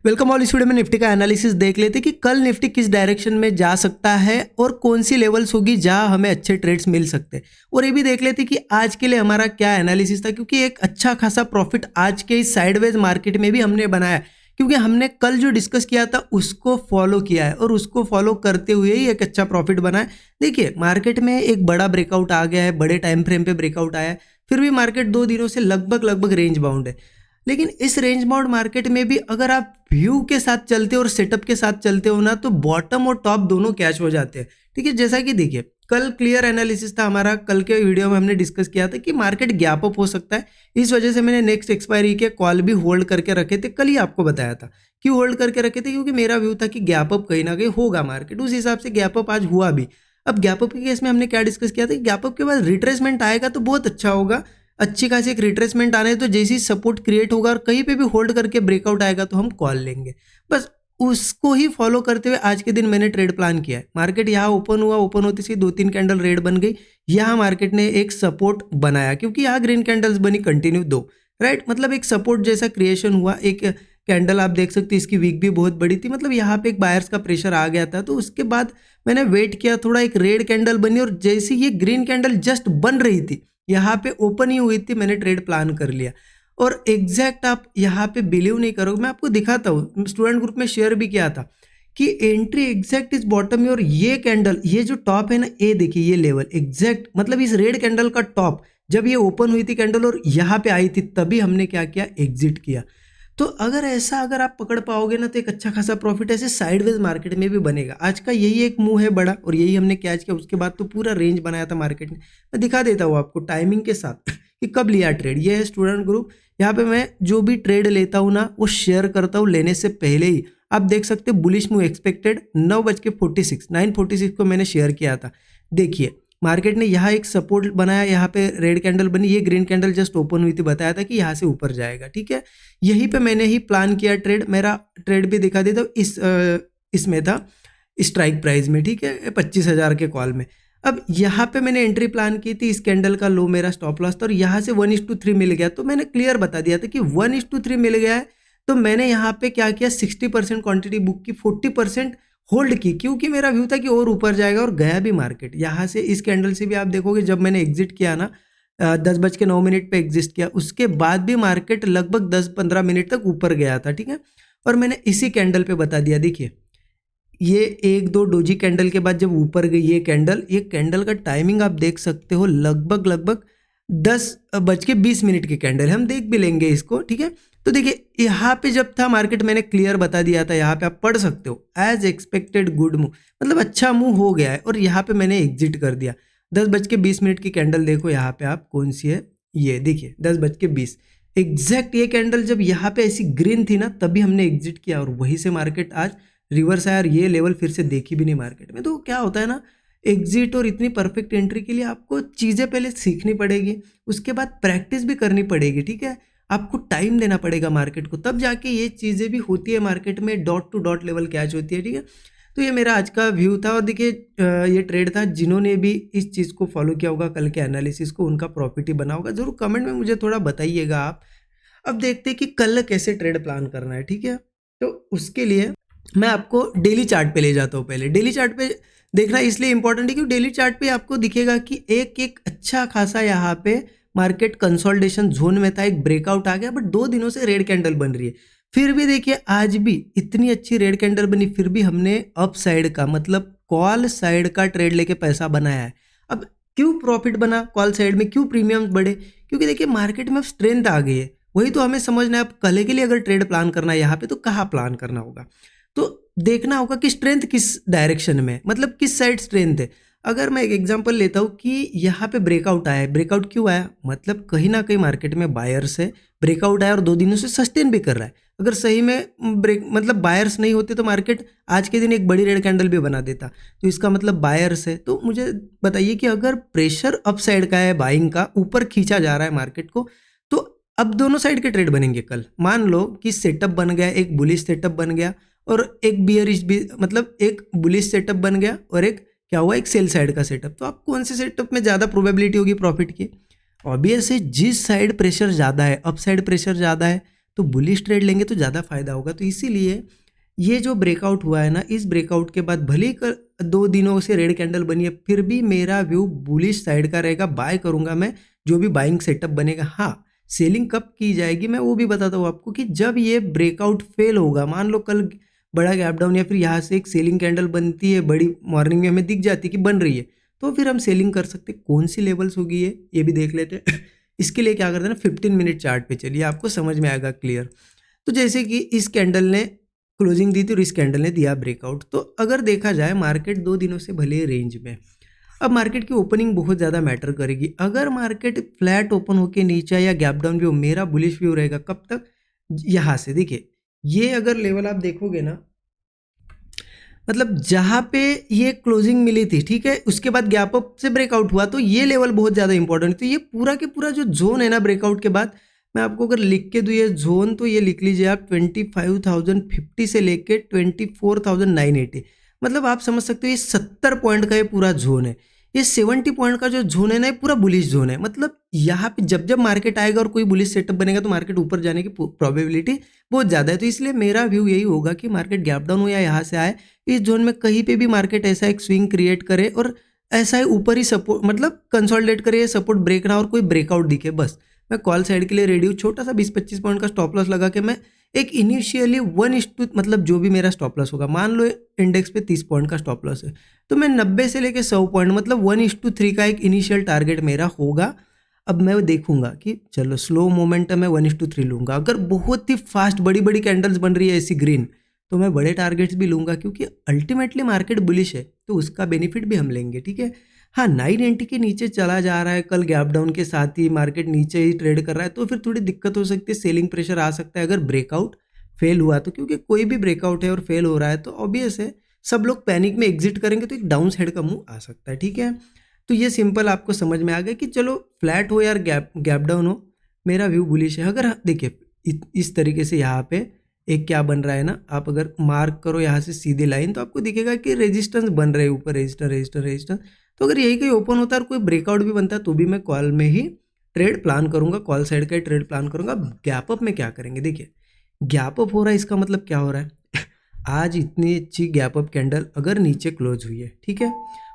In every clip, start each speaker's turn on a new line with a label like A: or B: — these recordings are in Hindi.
A: Welcome all. इस वीडियो में निफ्टी का एनालिसिस देख लेते कि कल निफ्टी किस डायरेक्शन में जा सकता है और कौन सी लेवल्स होगी जहां हमें अच्छे ट्रेड्स मिल सकते हैं। और ये भी देख लेते कि आज के लिए हमारा क्या एनालिसिस था, क्योंकि एक अच्छा खासा प्रॉफिट आज के इस साइडवेज मार्केट में भी हमने बनाया, क्योंकि हमने कल जो डिस्कस किया था उसको फॉलो किया है और उसको फॉलो करते हुए ही एक अच्छा प्रॉफिट बना है। देखिए, मार्केट में एक बड़ा ब्रेकआउट आ गया है, बड़े टाइम फ्रेम पे ब्रेकआउट आया है, फिर भी मार्केट 2 दिनों से लगभग रेंज बाउंड है। लेकिन इस रेंज बाउंड मार्केट में भी अगर आप व्यू के साथ चलते हो और सेटअप के साथ चलते हो ना, तो बॉटम और टॉप दोनों कैच हो जाते हैं। ठीक है, जैसा कि देखिए कल क्लियर एनालिसिस था हमारा। कल के वीडियो में हमने डिस्कस किया था कि मार्केट गैप अप हो सकता है, इस वजह से मैंने नेक्स्ट एक्सपायरी के कॉल भी होल्ड करके रखे थे। कल ही आपको बताया था कि होल्ड करके रखे थे, क्योंकि मेरा व्यू था कि गैप अप कहीं ना कहीं होगा मार्केट। उस हिसाब से गैप अप आज हुआ भी। अब गैप अप के केस में हमने क्या डिस्कस किया था कि गैप अप के बाद रिट्रेसमेंट आएगा तो बहुत अच्छा होगा। अच्छी खासी एक रिट्रेसमेंट आने तो जैसी सपोर्ट क्रिएट होगा और कहीं पे भी होल्ड करके ब्रेकआउट आएगा तो हम कॉल लेंगे। बस उसको ही फॉलो करते हुए आज के दिन मैंने ट्रेड प्लान किया है। मार्केट यहाँ ओपन हुआ, ओपन होते से 2-3 कैंडल रेड बन गई। यहाँ मार्केट ने एक सपोर्ट बनाया, क्योंकि यहाँ ग्रीन कैंडल्स बनी कंटिन्यू 2, राइट। मतलब एक सपोर्ट जैसा क्रिएशन हुआ। एक कैंडल आप देख सकते हैं, इसकी वीक भी बहुत बड़ी थी, मतलब यहाँ पे एक बायर्स का प्रेशर आ गया था। तो उसके बाद मैंने वेट किया थोड़ा, एक रेड कैंडल बनी और जैसे ये ग्रीन कैंडल जस्ट बन रही थी, यहाँ पे ओपन ही हुई थी, मैंने ट्रेड प्लान कर लिया। और एग्जैक्ट आप यहाँ पे बिलीव नहीं करोगे, मैं आपको दिखाता हूँ, स्टूडेंट ग्रुप में शेयर भी किया था कि एंट्री एग्जैक्ट इस बॉटम में। और ये कैंडल, ये जो टॉप है ना, ये देखिए ये लेवल एग्जैक्ट, मतलब इस रेड कैंडल का टॉप जब ये ओपन हुई थी कैंडल और यहाँ पे आई थी, तभी हमने क्या किया, एग्जिट किया। तो अगर आप पकड़ पाओगे ना, तो एक अच्छा खासा प्रॉफिट ऐसे साइडवेज मार्केट में भी बनेगा। आज का यही एक मूव है बड़ा, और यही हमने कैच किया। उसके बाद तो पूरा रेंज बनाया था मार्केट ने। मैं दिखा देता हूँ आपको टाइमिंग के साथ कि कब लिया ट्रेड। ये है स्टूडेंट ग्रुप। यहाँ पे मैं जो भी ट्रेड लेता हूँ ना, वो शेयर करता हूँ लेने से पहले ही। आप देख सकते हैं बुलिश मूव एक्सपेक्टेड 9:46 9:46 को मैंने शेयर किया था। देखिए मार्केट ने यहाँ एक सपोर्ट बनाया, यहाँ पे रेड कैंडल बनी, ये ग्रीन कैंडल जस्ट ओपन हुई थी, बताया था कि यहाँ से ऊपर जाएगा। ठीक है, यहीं पे मैंने ही प्लान किया ट्रेड। मेरा ट्रेड भी दिखा देता हूँ, इसमें था स्ट्राइक प्राइस में, ठीक है, 25,000 के कॉल में। अब यहाँ पे मैंने एंट्री प्लान की थी, इस कैंडल का लो मेरा स्टॉप लॉस था और यहाँ से 1:3 मिल गया। तो मैंने क्लियर बता दिया था कि 1:3 मिल गया है, तो मैंने यहाँ पे क्या किया, 60% क्वांटिटी बुक की, 40% होल्ड की, क्योंकि मेरा व्यू था कि और ऊपर जाएगा, और गया भी मार्केट। यहाँ से इस कैंडल से भी आप देखोगे, जब मैंने एग्जिट किया ना 10:09 पे एग्जिट किया, उसके बाद भी मार्केट लगभग 10-15 मिनट तक ऊपर गया था। ठीक है, और मैंने इसी कैंडल पे बता दिया, देखिए ये 1-2 डोजी कैंडल के बाद जब ऊपर गई ये कैंडल का टाइमिंग आप देख सकते हो, लगभग 10:20 की कैंडल है। हम देख भी लेंगे इसको, ठीक है। तो देखिए यहाँ पे जब था मार्केट, मैंने क्लियर बता दिया था, यहाँ पे आप पढ़ सकते हो, एज एक्सपेक्टेड गुड मूव, मतलब अच्छा मूव हो गया है। और यहाँ पे मैंने एग्जिट कर दिया। 10:20 की कैंडल देखो यहाँ पे आप, कौन सी है, ये देखिए 10:20 एग्जैक्ट। ये कैंडल जब यहाँ पे ऐसी ग्रीन थी ना, तभी हमने एग्जिट किया और वहीं से मार्केट आज रिवर्स आया। और ये लेवल फिर से देखी भी नहीं मार्केट में। तो क्या होता है ना, एग्जिट और इतनी परफेक्ट एंट्री के लिए आपको चीज़ें पहले सीखनी पड़ेगी, उसके बाद प्रैक्टिस भी करनी पड़ेगी। ठीक है, आपको टाइम देना पड़ेगा मार्केट को, तब जाके ये चीज़ें भी होती है मार्केट में, dot to dot level catch होती है। ठीक है, तो ये मेरा आज का व्यू था। और देखिए ये ट्रेड था, जिन्होंने भी इस चीज़ को फॉलो किया होगा, कल के एनालिसिस को, उनका प्रॉफिट ही बना होगा। जरूर कमेंट में मुझे थोड़ा बताइएगा आप। अब देखते हैं कि कल कैसे ट्रेड प्लान करना है। ठीक है, तो उसके लिए मैं आपको डेली चार्ट पे ले जाता हूँ। पहले डेली चार्ट पे देखना इसलिए इंपॉर्टेंट है, क्योंकि डेली चार्ट पे आपको दिखेगा कि एक अच्छा खासा यहाँ पे मार्केट कंसोलिडेशन जोन में था, एक ब्रेकआउट आ गया, बट 2 दिनों से रेड कैंडल बन रही है। फिर भी देखिए आज भी इतनी अच्छी रेड कैंडल बनी, फिर भी हमने अप साइड का, मतलब कॉल साइड का ट्रेड लेके पैसा बनाया है। अब क्यों प्रॉफिट बना कॉल साइड में, क्यों प्रीमियम बढ़े, क्योंकि देखिए मार्केट में अब स्ट्रेंथ आ गई है। वही तो हमें समझना है। अब कल के लिए अगर ट्रेड प्लान करना है यहाँ पे, तो कहाँ प्लान करना होगा, तो देखना होगा कि स्ट्रेंथ किस डायरेक्शन में, मतलब किस साइड स्ट्रेंथ है। अगर मैं एक एग्जांपल लेता हूँ कि यहाँ पे ब्रेकआउट आया है, ब्रेकआउट क्यों आया, मतलब कहीं ना कहीं मार्केट में बायर्स है, ब्रेकआउट आया और 2 दिनों से सस्टेन भी कर रहा है। अगर सही में मतलब बायर्स नहीं होते तो मार्केट आज के दिन एक बड़ी रेड कैंडल भी बना देता। तो इसका मतलब बायर्स है। तो मुझे बताइए कि अगर प्रेशर अप साइड का है, बाइंग का, ऊपर खींचा जा रहा है मार्केट को, तो अब दोनों साइड के ट्रेड बनेंगे कल। मान लो कि सेटअप बन गया, एक बुलिश सेटअप बन गया और एक बियरिश भी, मतलब एक बुलिश सेटअप बन गया और एक क्या हुआ, एक सेल साइड का सेटअप। तो आप कौन से सेटअप में ज़्यादा प्रोबेबिलिटी होगी प्रॉफिट की? ऑब्वियस है जिस साइड प्रेशर ज़्यादा है, अप साइड प्रेशर ज़्यादा है, तो बुलिश ट्रेड लेंगे तो ज़्यादा फायदा होगा। तो इसीलिए ये जो ब्रेकआउट हुआ है ना, इस ब्रेकआउट के बाद भले ही 2 दिनों से रेड कैंडल बनी है, फिर भी मेरा व्यू बुलिश साइड का रहेगा। बाय करूंगा मैं, जो भी बाइंग सेटअप बनेगा। हाँ, सेलिंग कब की जाएगी मैं वो भी बताता हूँ आपको, कि जब ये ब्रेकआउट फेल होगा। मान लो कल बड़ा गैप डाउन या फिर यहाँ से एक सेलिंग कैंडल बनती है, बड़ी मॉर्निंग में हमें दिख जाती है कि बन रही है, तो फिर हम सेलिंग कर सकते। कौन सी लेवल्स होगी ये भी देख लेते हैं। इसके लिए क्या करते हैं ना, 15 मिनट चार्ट पे चलिए, आपको समझ में आएगा क्लियर। तो जैसे कि इस कैंडल ने क्लोजिंग दी थी और इस कैंडल ने दिया ब्रेकआउट। तो अगर देखा जाए मार्केट 2 दिनों से भले रेंज में, अब मार्केट की ओपनिंग बहुत ज़्यादा मैटर करेगी। अगर मार्केट फ्लैट ओपन होके नीचे या गैप डाउन भी हो, मेरा बुलिश व्यू रहेगा कब तक, यहाँ से देखिए, ये अगर लेवल आप देखोगे ना, मतलब जहाँ पे ये क्लोजिंग मिली थी, ठीक है, उसके बाद गैप अप से ब्रेकआउट हुआ, तो ये लेवल बहुत ज़्यादा इंपॉर्टेंट। तो ये पूरा के पूरा जो जोन है ना ब्रेकआउट के बाद, मैं आपको अगर लिख के दूँ ये जोन, तो ये लिख लीजिए आप 25,050 से लेके 24,980, मतलब आप समझ सकते हो ये 70 पॉइंट का ये पूरा जोन है। ये 70 पॉइंट का जो जोन है ना, ये पूरा बुलिश जोन है। मतलब यहाँ पे जब जब मार्केट आएगा और कोई बुलिश सेटअप बनेगा तो मार्केट ऊपर जाने की प्रोबेबिलिटी बहुत ज़्यादा है। तो इसलिए मेरा व्यू यही होगा कि मार्केट गैप डाउन हो या यहाँ से आए, इस जोन में कहीं पे भी मार्केट ऐसा एक स्विंग क्रिएट करे और ऐसा ही ऊपर ही सपोर्ट, मतलब कंसोलिडेट करे, सपोर्ट ब्रेक ना और कोई ब्रेकआउट दिखे, बस मैं कॉल साइड के लिए रेडी हूँ। छोटा सा 20-25 पॉइंट का स्टॉप लॉस लगा के मैं एक इनिशियली 1:, मतलब जो भी मेरा स्टॉप लॉस होगा, मान लो इंडेक्स पे 30 पॉइंट का स्टॉप लॉस है, तो मैं 90 से लेके 100 पॉइंट, मतलब 1:3 का एक इनिशियल टारगेट मेरा होगा। अब मैं देखूंगा कि चलो स्लो मोमेंटम है, 1:3 लूंगा। अगर बहुत ही फास्ट बड़ी बड़ी कैंडल्स बन रही है ऐसी ग्रीन, तो मैं बड़े टारगेट्स भी लूंगा, क्योंकि अल्टीमेटली मार्केट बुलिश है तो उसका बेनिफिट भी हम लेंगे, ठीक है। हाँ, 980 के नीचे चला जा रहा है, कल गैप डाउन के साथ ही मार्केट नीचे ही ट्रेड कर रहा है, तो फिर थोड़ी दिक्कत हो सकती है, सेलिंग प्रेशर आ सकता है अगर ब्रेकआउट फेल हुआ तो। क्योंकि कोई भी ब्रेकआउट है और फेल हो रहा है तो ऑब्वियस है सब लोग पैनिक में एग्जिट करेंगे, तो एक डाउन साइड का मूव आ सकता है, ठीक है। तो ये सिंपल आपको समझ में आ गया कि चलो फ्लैट हो या गैप डाउन हो, मेरा व्यू बुलिश है। अगर देखिए इस तरीके से यहाँ पे एक क्या बन रहा है ना, आप अगर मार्क करो यहाँ से सीधे लाइन, तो आपको दिखेगा कि रेजिस्टेंस बन रहे हैं ऊपर, रेजिस्टेंस। तो अगर यही कहीं ओपन होता है और कोई ब्रेकआउट भी बनता है, तो भी मैं कॉल में ही ट्रेड प्लान करूंगा, कॉल साइड का ही ट्रेड प्लान करूंगा। गैप अप में क्या करेंगे, देखिए गैप अप हो रहा है, इसका मतलब क्या हो रहा है, आज इतनी अच्छी गैप अप कैंडल अगर नीचे क्लोज हुई है, ठीक है,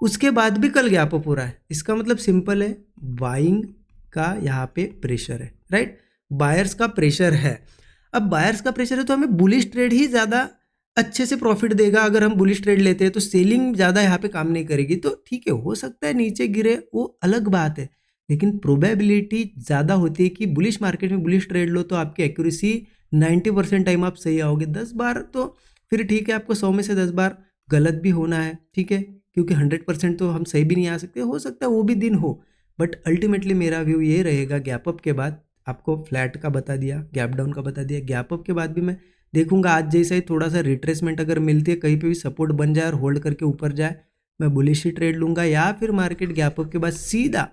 A: उसके बाद भी कल गैप अप हो रहा है, इसका मतलब सिंपल है, बाइंग का यहाँ पे प्रेशर है, राइट, बायर्स का प्रेशर है। अब बायर्स का प्रेशर है तो हमें बुलिश ट्रेड ही ज़्यादा अच्छे से प्रॉफिट देगा। अगर हम बुलिश ट्रेड लेते हैं तो सेलिंग ज़्यादा यहाँ पे काम नहीं करेगी। तो ठीक है, हो सकता है नीचे गिरे, वो अलग बात है, लेकिन प्रोबेबिलिटी ज़्यादा होती है कि बुलिश मार्केट में बुलिश ट्रेड लो तो आपकी एक्यूरेसी 90% टाइम आप सही आओगे। 10 बार तो फिर ठीक है, आपको 100 में से 10 बार गलत भी होना है, ठीक है, क्योंकि 100% तो हम सही भी नहीं आ सकते, हो सकता है वो भी दिन हो। बट अल्टीमेटली मेरा व्यू ये रहेगा, गैप अप के बाद आपको फ्लैट का बता दिया, गैप डाउन का बता दिया, गैप अप के बाद भी मैं देखूंगा आज जैसा ही थोड़ा सा रिट्रेसमेंट अगर मिलती है, कहीं पे भी सपोर्ट बन जाए और होल्ड करके ऊपर जाए, मैं बुलिश ही ट्रेड लूंगा। या फिर मार्केट गैप अप के बाद सीधा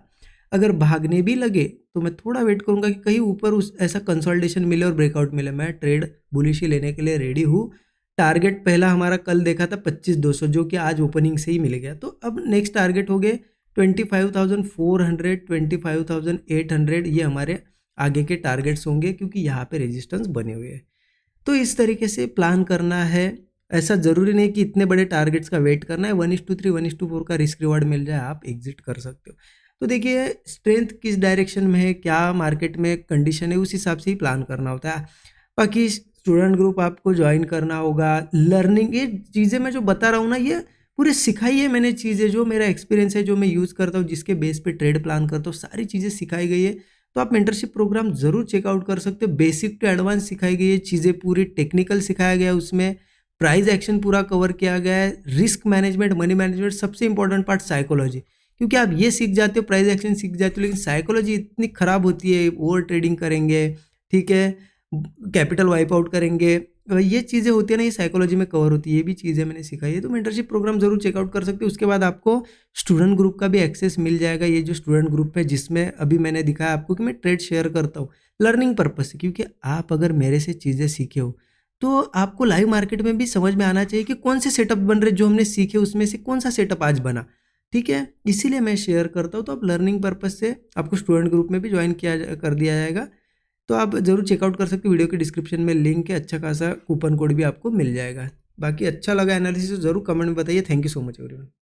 A: अगर भागने भी लगे तो मैं थोड़ा वेट करूंगा कि कहीं ऊपर उस ऐसा कंसोलिडेशन मिले और ब्रेकआउट मिले, मैं ट्रेड बुलिश ही लेने के लिए रेडी हूँ। टारगेट पहला हमारा कल देखा था 25,200, जो कि आज ओपनिंग से ही मिल गया। तो अब नेक्स्ट टारगेट हो गए 25,400, 25,800, ये हमारे आगे के टारगेट्स होंगे, क्योंकि यहाँ पे रेजिस्टेंस बने हुए हैं। तो इस तरीके से प्लान करना है। ऐसा ज़रूरी नहीं कि इतने बड़े टारगेट्स का वेट करना है, 1:3, 1:4 का रिस्क रिवॉर्ड मिल जाए, आप एग्जिट कर सकते हो। तो देखिए स्ट्रेंथ किस डायरेक्शन में है, क्या मार्केट में कंडीशन है, उस हिसाब से ही प्लान करना होता है। बाकी स्टूडेंट ग्रुप आपको ज्वाइन करना होगा, लर्निंग, ये चीज़ें मैं जो बता रहा हूँ ना, ये पूरी सिखाई है मैंने चीज़ें, जो मेरा एक्सपीरियंस है, जो मैं यूज़ करता हूँ, जिसके बेस पे ट्रेड प्लान करता हूँ, सारी चीज़ें सिखाई गई है। तो आप मेंटरशिप प्रोग्राम जरूर चेकआउट कर सकते हो। बेसिक टू एडवांस सिखाई गई है चीज़ें, पूरी टेक्निकल सिखाया गया है, उसमें प्राइस एक्शन पूरा कवर किया गया है, रिस्क मैनेजमेंट, मनी मैनेजमेंट, सबसे इंपॉर्टेंट पार्ट साइकोलॉजी, क्योंकि आप ये सीख जाते हो, प्राइस एक्शन सीख जाते हो, लेकिन साइकोलॉजी इतनी खराब होती है, ओवर ट्रेडिंग करेंगे, ठीक है, कैपिटल वाइप आउट करेंगे, ये चीज़ें होती है ना, ये साइकोलॉजी में कवर होती है, ये भी चीज़ें मैंने सिखाई है। तो मेंटरशिप प्रोग्राम जरूर चेकआउट कर सकते हो। उसके बाद आपको स्टूडेंट ग्रुप का भी एक्सेस मिल जाएगा, ये जो स्टूडेंट ग्रुप है जिसमें अभी मैंने दिखाया आपको कि मैं ट्रेड शेयर करता हूँ लर्निंग पर्पज से, क्योंकि आप अगर मेरे से चीज़ें सीखे हो तो आपको लाइव मार्केट में भी समझ में आना चाहिए कि कौन से सेटअप बन रहे, जो हमने सीखे उसमें से कौन सा सेटअप आज बना, ठीक है, इसीलिए मैं शेयर करता हूँ। तो आप लर्निंग पर्पज से आपको स्टूडेंट ग्रुप में भी ज्वाइन किया कर दिया जाएगा, तो आप ज़रूर चेकआउट कर सकते हो, वीडियो के डिस्क्रिप्शन में लिंक है, अच्छा खासा कूपन कोड भी आपको मिल जाएगा। बाकी अच्छा लगा एनालिसिस तो ज़रूर कमेंट में बताइए। Thank you so much everyone.